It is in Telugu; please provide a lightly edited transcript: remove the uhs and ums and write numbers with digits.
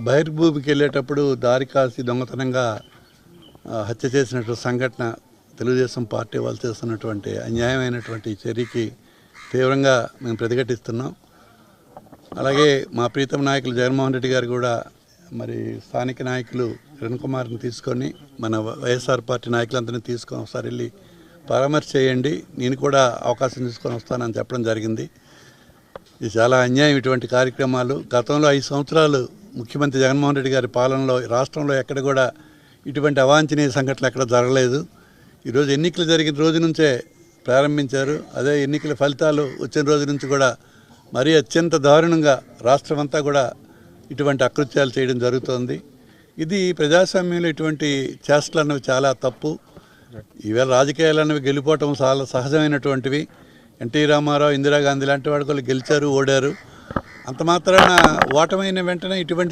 బహిర్భూమికి వెళ్ళేటప్పుడు దారి కాసి దొంగతనంగా హత్య చేసినటువంటి సంఘటన తెలుగుదేశం పార్టీ వాళ్ళు చేస్తున్నటువంటి అన్యాయమైనటువంటి చర్యకి తీవ్రంగా మేము ప్రతిఘటిస్తున్నాం. అలాగే మా ప్రీతం నాయకులు జగన్మోహన్ రెడ్డి గారు కూడా మరి స్థానిక నాయకులు కిరణ్ కుమార్ని తీసుకొని మన వైఎస్ఆర్ పార్టీ నాయకులందరినీ తీసుకొని ఒకసారి వెళ్ళి పరామర్శ చేయండి, నేను కూడా అవకాశం తీసుకొని వస్తానని చెప్పడం జరిగింది. ఇది చాలా అన్యాయం. ఇటువంటి కార్యక్రమాలు గతంలో 5 సంవత్సరాలు ముఖ్యమంత్రి జగన్మోహన్ రెడ్డి గారి పాలనలో రాష్ట్రంలో ఎక్కడ కూడా ఇటువంటి అవాంఛనీయ సంఘటనలు ఎక్కడ జరగలేదు. ఈరోజు ఎన్నికలు జరిగిన రోజు నుంచే ప్రారంభించారు. అదే ఎన్నికల ఫలితాలు వచ్చిన రోజు నుంచి కూడా మరీ అత్యంత దారుణంగా రాష్ట్రం అంతా కూడా ఇటువంటి అకృత్యాలు చేయడం జరుగుతోంది. ఇది ప్రజాస్వామ్యంలో ఇటువంటి చేష్టలు అన్నవి చాలా తప్పు. ఈవేళ రాజకీయాలు అన్నవి గెలిపోవటం చాలా సహజమైనటువంటివి. ఎన్టీ రామారావు, ఇందిరాగాంధీ లాంటి వాళ్ళు గెలిచారు, ఓడారు. అంత మాత్రాన ఓటమైన వెంటనే ఇటువంటి